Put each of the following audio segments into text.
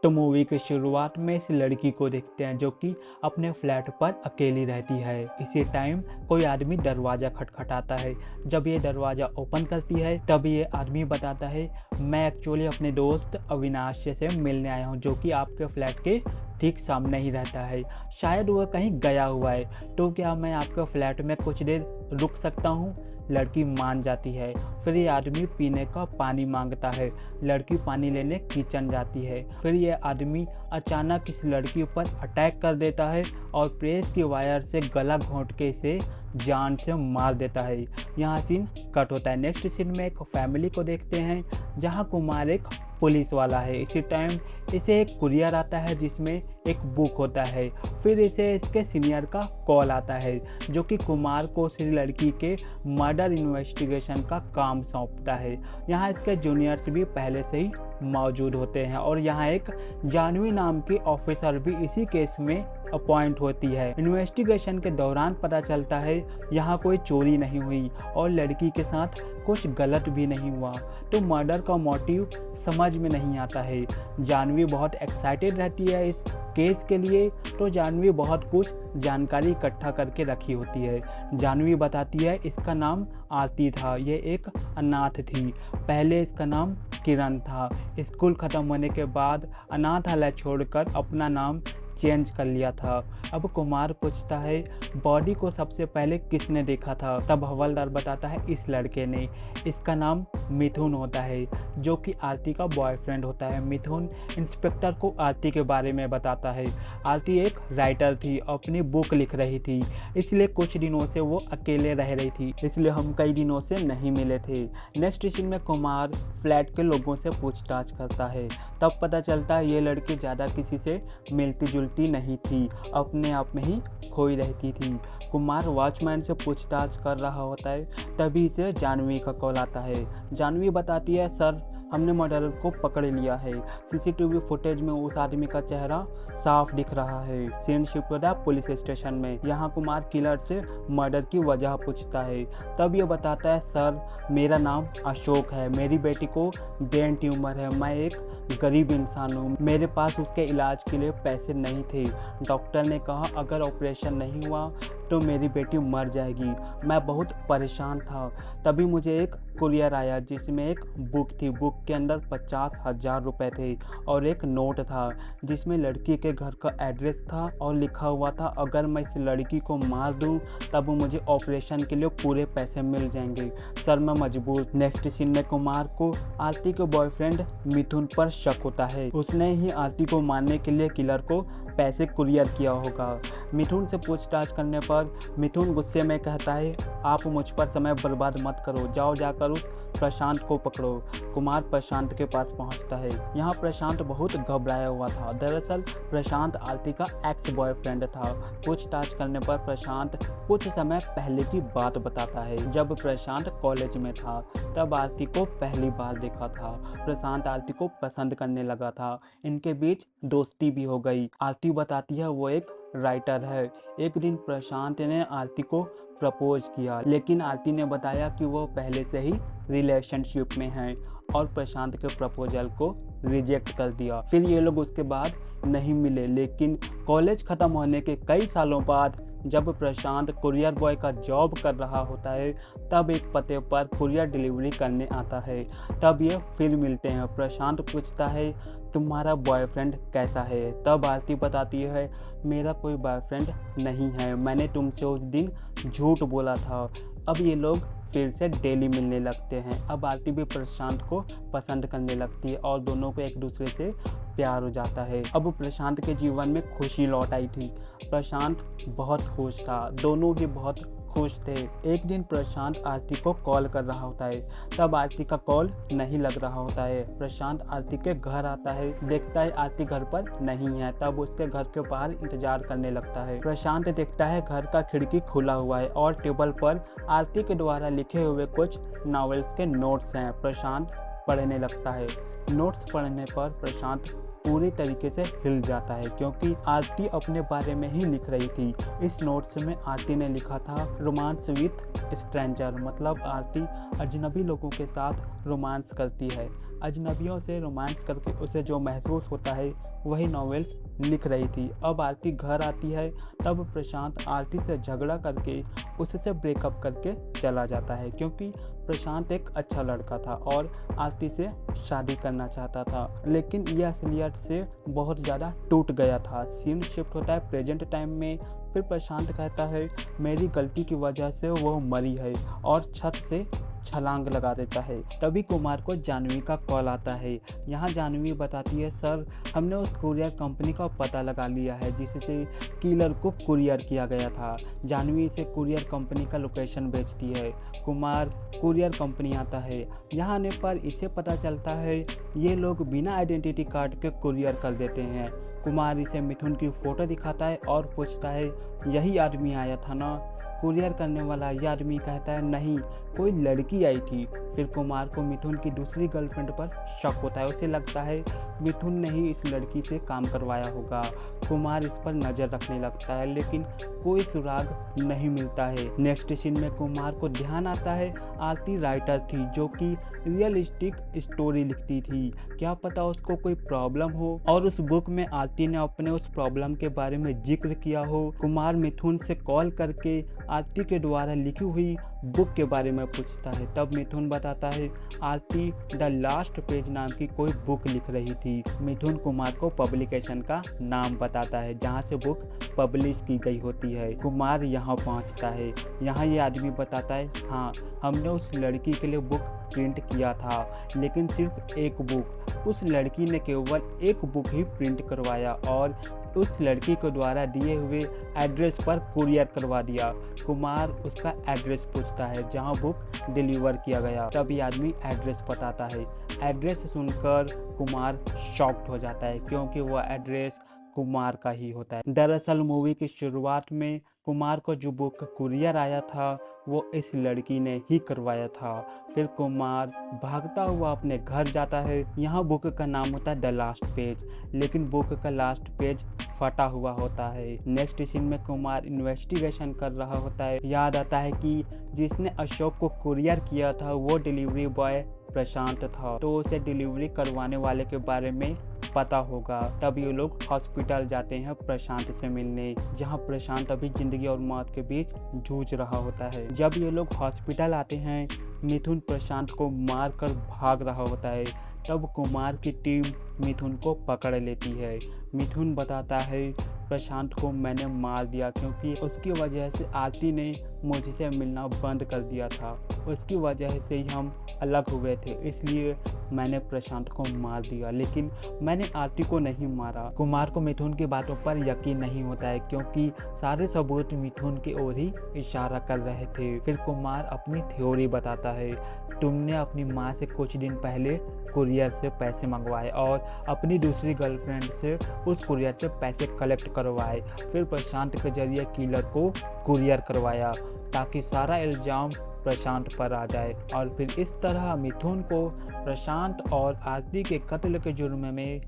तो मूवी की शुरुआत में इस लड़की को देखते हैं जो कि अपने फ्लैट पर अकेली रहती है। इसी टाइम कोई आदमी दरवाज़ा खटखटाता है। जब ये दरवाज़ा ओपन करती है तब ये आदमी बताता है, मैं एक्चुअली अपने दोस्त अविनाश से मिलने आया हूँ जो कि आपके फ्लैट के ठीक सामने ही रहता है। शायद वह कहीं गया हुआ है, तो क्या मैं आपके फ्लैट में कुछ देर रुक सकता हूँ? लड़की मान जाती है। फिर ये आदमी पीने का पानी मांगता है। लड़की पानी लेने किचन जाती है। फिर ये आदमी अचानक इस लड़की पर अटैक कर देता है और प्रेस की वायर से गला घोंट के इसे जान से मार देता है। यहाँ सीन कट होता है। नेक्स्ट सीन में एक फैमिली को देखते हैं जहाँ कुमार एक पुलिस वाला है। इसी टाइम इसे एक कुरियर आता है जिसमें एक बुक होता है। फिर इसे इसके सीनियर का कॉल आता है जो कि कुमार को उस लड़की के मर्डर इन्वेस्टिगेशन का काम सौंपता है। यहाँ इसके जूनियर्स भी पहले से ही मौजूद होते हैं और यहाँ एक जानवी नाम की ऑफिसर भी इसी केस में अपॉइंट होती है। इन्वेस्टिगेशन के दौरान पता चलता है यहाँ कोई चोरी नहीं हुई और लड़की के साथ कुछ गलत भी नहीं हुआ, तो मर्डर का मोटिव समझ में नहीं आता है। जानवी बहुत एक्साइटेड रहती है इस केस के लिए, तो जानवी बहुत कुछ जानकारी इकट्ठा करके रखी होती है। जानवी बताती है इसका नाम आरती था, ये एक अनाथ थी। पहले इसका नाम किरण था। स्कूल ख़त्म होने के बाद अनाथालय छोड़कर अपना नाम चेंज कर लिया था। अब कुमार पूछता है बॉडी को सबसे पहले किसने देखा था? तब हवलदार बताता है इस लड़के ने। इसका नाम मिथुन होता है जो कि आरती का बॉयफ्रेंड होता है। मिथुन इंस्पेक्टर को आरती के बारे में बताता है। आरती एक राइटर थी, अपनी बुक लिख रही थी, इसलिए कुछ दिनों से वो अकेले रह रही थी, इसलिए हम कई दिनों से नहीं मिले थे। नेक्स्ट सीन में कुमार फ्लैट के लोगों से पूछताछ करता है। तब पता चलता है ये लड़की ज़्यादा किसी से मिलती जुलती नहीं थी, अपने आप में ही खोई रहती थी। कुमार वॉचमैन से पूछताछ कर रहा होता है, तभी से जानवी का कॉल आता है। जानवी बताती है सर, हमने मर्डरर को पकड़ लिया है। सीसीटीवी फुटेज में उस आदमी का चेहरा साफ दिख रहा है। सीन शिफ्ट होता है पुलिस स्टेशन में। यहाँ कुमार किलर से मर्डर की वजह पूछता है। तब ये बताता है सर, मेरा नाम अशोक है, मेरी बेटी को ब्रेन ट्यूमर है, मैं एक गरीब इंसान हूँ, मेरे पास उसके इलाज के लिए पैसे नहीं थे। डॉक्टर ने कहा अगर ऑपरेशन नहीं हुआ तो मेरी बेटी मर जाएगी। मैं बहुत परेशान था। तभी मुझे एक कुरियर आया जिसमें एक बुक थी। बुक के अंदर 50,000 रुपये थे और एक नोट था जिसमें लड़की के घर का एड्रेस था और लिखा हुआ था अगर मैं इस लड़की को मार दूं तब मुझे ऑपरेशन के लिए पूरे पैसे मिल जाएंगे। सर मैं मजबूर। नेक्स्ट सीन में कुमार को आरती के बॉयफ्रेंड मिथुन पर शक होता है। उसने ही आरती को मारने के लिए किलर को पैसे कुरियर किया होगा। मिथुन से पूछताछ करने पर मिथुन गुस्से में कहता है आप मुझ पर समय बर्बाद मत करो, जाओ जाकर उस प्रशांत को पकड़ो। कुमार प्रशांत के पास पहुंचता है। यहाँ प्रशांत बहुत घबराया हुआ था। दरअसल प्रशांत आरती का एक्स बॉयफ्रेंड था। पूछताछ करने पर प्रशांत कुछ समय पहले की बात बताता है। जब प्रशांत कॉलेज में था तब आरती को पहली बार देखा था। प्रशांत आरती को पसंद करने लगा था, इनके बीच दोस्ती भी हो गई। आरती बताती है वो एक राइटर है। एक दिन प्रशांत ने आरती को प्रपोज किया, लेकिन आरती ने बताया कि वो पहले से ही रिलेशनशिप में है और प्रशांत के प्रपोजल को रिजेक्ट कर दिया। फिर ये लोग उसके बाद नहीं मिले, लेकिन कॉलेज ख़त्म होने के कई सालों बाद जब प्रशांत कुरियर बॉय का जॉब कर रहा होता है तब एक पते पर कुरियर डिलीवरी करने आता है। तब ये फिर मिलते हैं। प्रशांत पूछता है तुम्हारा बॉयफ्रेंड कैसा है? तब आरती बताती है मेरा कोई बॉयफ्रेंड नहीं है, मैंने तुमसे उस दिन झूठ बोला था। अब ये लोग फिर से डेली मिलने लगते हैं। अब आरती भी प्रशांत को पसंद करने लगती है और दोनों को एक दूसरे से प्यार हो जाता है। अब प्रशांत के जीवन में खुशी लौट आई थी। प्रशांत बहुत खुश था, दोनों ही बहुत खुश थे। एक दिन प्रशांत आरती को कॉल कर रहा होता है, तब आरती का कॉल नहीं लग रहा होता है। प्रशांत आरती के घर आता है, देखता है आरती घर पर नहीं है, तब उसके घर के बाहर इंतजार करने लगता है। प्रशांत देखता है घर का खिड़की खुला हुआ है और टेबल पर आरती के द्वारा लिखे हुए कुछ नॉवेल्स के नोट्स हैं। प्रशांत पढ़ने लगता है। नोट्स पढ़ने पर प्रशांत पूरी तरीके से हिल जाता है क्योंकि आरती अपने बारे में ही लिख रही थी। इस नोट्स में आरती ने लिखा था रोमांस विथ स्ट्रेंजर, मतलब आरती अजनबी लोगों के साथ रोमांस करती है। अजनबियों से रोमांस करके उसे जो महसूस होता है वही नॉवेल्स लिख रही थी। अब आरती घर आती है, तब प्रशांत आरती से झगड़ा करके उससे ब्रेकअप करके चला जाता है, क्योंकि प्रशांत एक अच्छा लड़का था और आरती से शादी करना चाहता था। लेकिन यह असलियत से बहुत ज़्यादा टूट गया था। सीन शिफ्ट होता है प्रेजेंट टाइम में। फिर प्रशांत कहता है मेरी गलती की वजह से वो मरी है और छत से छलांग लगा देता है। तभी कुमार को जानवी का कॉल आता है। यहाँ जानवी बताती है सर, हमने उस कुरियर कंपनी का पता लगा लिया है जिससे किलर को कुरियर किया गया था। जानवी इसे कुरियर कंपनी का लोकेशन भेजती है। कुमार कुरियर कंपनी आता है। यहाँ आने पर इसे पता चलता है ये लोग बिना आइडेंटिटी कार्ड के कुरियर कर देते हैं। कुमार इसे मिथुन की फ़ोटो दिखाता है और पूछता है यही आदमी आया था ना कुरियर करने वाला। यह आदमी कहता है नहीं, कोई लड़की आई थी। फिर कुमार को मिथुन की दूसरी गर्लफ्रेंड पर शक होता है। उसे लगता है मिथुन ने ही इस लड़की से काम करवाया होगा। कुमार इस पर नज़र रखने लगता है, लेकिन कोई सुराग नहीं मिलता है। नेक्स्ट सीन में कुमार को ध्यान आता है आरती राइटर थी जो कि रियलिस्टिक स्टोरी लिखती थी। क्या पता उसको कोई प्रॉब्लम हो और उस बुक में आरती ने अपने उस प्रॉब्लम के बारे में जिक्र किया हो। कुमार मिथुन से कॉल करके आरती के द्वारा लिखी हुई बुक के बारे में पूछता है। तब मिथुन बताता है आरती द लास्ट पेज नाम की कोई बुक लिख रही थी। मिथुन कुमार को पब्लिकेशन का नाम बताता है जहाँ से बुक पब्लिश की गई होती है। कुमार यहाँ पहुँचता है। यहाँ ये आदमी बताता है हाँ, हमने उस लड़की के लिए बुक प्रिंट किया था, लेकिन सिर्फ एक बुक। उस लड़की ने केवल एक बुक ही प्रिंट करवाया और उस लड़की को द्वारा दिए हुए एड्रेस पर कुरियर करवा दिया। कुमार उसका एड्रेस पूछता है जहां बुक डिलीवर किया गया। तभी आदमी एड्रेस बताता है। एड्रेस सुनकर कुमार शॉक्ड हो जाता है, क्योंकि वह एड्रेस कुमार का ही होता है। दरअसल मूवी की शुरुआत में कुमार को जो बुक कुरियर आया था वो इस लड़की ने ही करवाया था। फिर कुमार भागता हुआ अपने घर जाता है। यहाँ बुक का नाम होता है द लास्ट पेज, लेकिन बुक का लास्ट पेज फटा हुआ होता है। नेक्स्ट सीन में कुमार इन्वेस्टिगेशन कर रहा होता है। याद आता है कि जिसने अशोक को कुरियर किया था वो डिलीवरी बॉय प्रशांत था, तो उसे डिलीवरी करवाने वाले के बारे में पता होगा। तब ये लोग हॉस्पिटल जाते हैं प्रशांत से मिलने, जहां प्रशांत अभी जिंदगी और मौत के बीच जूझ रहा होता है। जब ये लोग हॉस्पिटल आते हैं, मिथुन प्रशांत को मारकर भाग रहा होता है। तब कुमार की टीम मिथुन को पकड़ लेती है। मिथुन बताता है प्रशांत को मैंने मार दिया क्योंकि उसकी वजह से आरती ने मुझसे मिलना बंद कर दिया था। उसकी वजह से ही हम अलग हुए थे, इसलिए मैंने प्रशांत को मार दिया, लेकिन मैंने आरती को नहीं मारा। कुमार को मिथुन की बातों पर यकीन नहीं होता है, क्योंकि सारे सबूत मिथुन की ओर ही इशारा कर रहे थे। फिर कुमार अपनी थ्योरी बताता है, तुमने अपनी माँ से कुछ दिन पहले कुरियर से पैसे मंगवाए और अपनी दूसरी गर्लफ्रेंड से उस कुरियर से पैसे कलेक्ट करवाए, फिर प्रशांत के जरिए किलर को कुरियर करवाया ताकि सारा इल्ज़ाम प्रशांत पर आ जाए, और फिर इस तरह मिथुन को प्रशांत और आरती के कत्ल के जुर्म में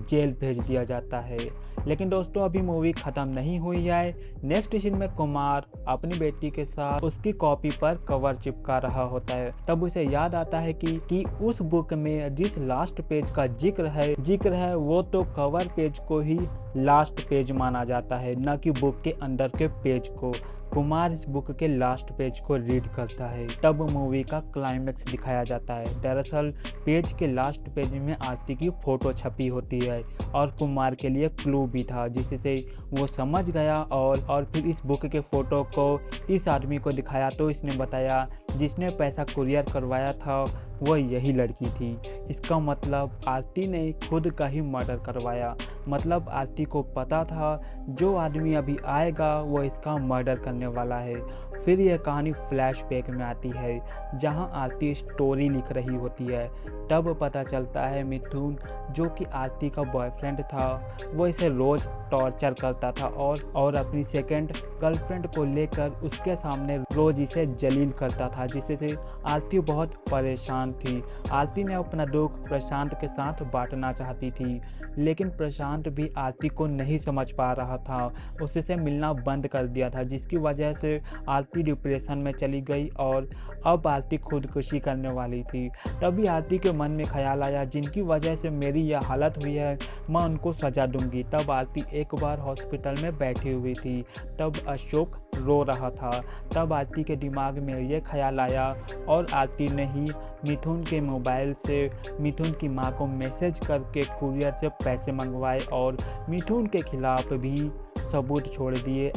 जेल भेज दिया जाता है। लेकिन दोस्तों अभी मूवी ख़त्म नहीं हुई है। नेक्स्ट सीन में कुमार अपनी बेटी के साथ उसकी कॉपी पर कवर चिपका रहा होता है। तब उसे याद आता है कि उस बुक में जिस लास्ट पेज का जिक्र है वो तो कवर पेज को ही लास्ट पेज माना जाता है, न कि बुक के अंदर के पेज को। कुमार इस बुक के लास्ट पेज को रीड करता है। तब मूवी का क्लाइमेक्स दिखाया जाता है। दरअसल पेज के लास्ट पेज में आरती की फोटो छपी होती है और कुमार के लिए क्लू भी था, जिससे वो समझ गया और फिर इस बुक के फोटो को इस आदमी को दिखाया तो इसने बताया जिसने पैसा कुरियर करवाया था वह यही लड़की थी। इसका मतलब आरती ने खुद का ही मर्डर करवाया। मतलब आरती को पता था जो आदमी अभी आएगा वो इसका मर्डर करने वाला है। फिर यह कहानी फ्लैशबैक में आती है जहां आरती स्टोरी लिख रही होती है। तब पता चलता है मिथुन जो कि आरती का बॉयफ्रेंड था वो इसे रोज़ टॉर्चर करता था और अपनी सेकंड गर्लफ्रेंड को लेकर उसके सामने रोज़ इसे जलील करता था, जिससे आरती बहुत परेशान थी। आरती ने अपना दुख प्रशांत के साथ बांटना चाहती थी, लेकिन प्रशांत भी आरती को नहीं समझ पा रहा था। उससे मिलना बंद कर दिया था, जिसकी वजह से आरती डिप्रेशन में चली गई और अब आरती खुदकुशी करने वाली थी। तभी आरती के मन में ख्याल आया, जिनकी वजह से मेरी यह हालत हुई है, मैं उनको सज़ा दूंगी। तब आरती एक बार हॉस्पिटल में बैठी हुई थी, तब अशोक रो रहा था। तब आरती के दिमाग में ये ख्याल आया और आरती ने ही मिथुन के मोबाइल से मिथुन की मां को मैसेज करके कुरियर से पैसे मंगवाए और मिथुन के खिलाफ भी सबूत छोड़ दिए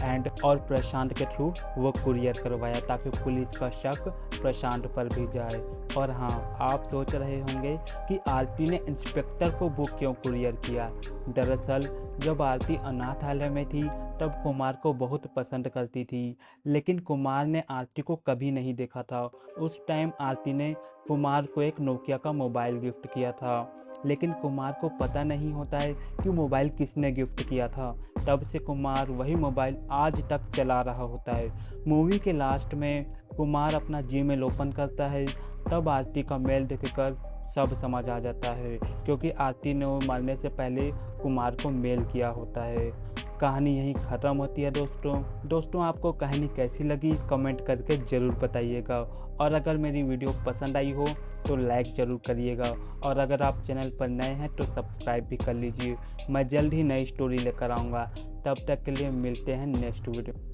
और प्रशांत के थ्रू वो कुरियर करवाया, ताकि पुलिस का शक प्रशांत पर भी जाए। और हाँ, आप सोच रहे होंगे कि आरती ने इंस्पेक्टर को वो क्यों कुरियर किया। दरअसल जब आरती अनाथालय में थी तब कुमार को बहुत पसंद करती थी, लेकिन कुमार ने आरती को कभी नहीं देखा था। उस टाइम आरती ने कुमार को एक नोकिया का मोबाइल गिफ्ट किया था, लेकिन कुमार को पता नहीं होता है कि मोबाइल किसने गिफ्ट किया था। तब से कुमार वही मोबाइल आज तक चला रहा होता है। मूवी के लास्ट में कुमार अपना जीमेल ओपन करता है, तब आरती का मेल देखकर सब समझ आ जाता है, क्योंकि आरती ने वो मरने से पहले कुमार को मेल किया होता है। कहानी यहीं ख़त्म होती है दोस्तों। आपको कहानी कैसी लगी कमेंट करके ज़रूर बताइएगा, और अगर मेरी वीडियो पसंद आई हो तो लाइक ज़रूर करिएगा, और अगर आप चैनल पर नए हैं तो सब्सक्राइब भी कर लीजिए। मैं जल्द ही नई स्टोरी लेकर आऊँगा। तब तक के लिए मिलते हैं नेक्स्ट वीडियो।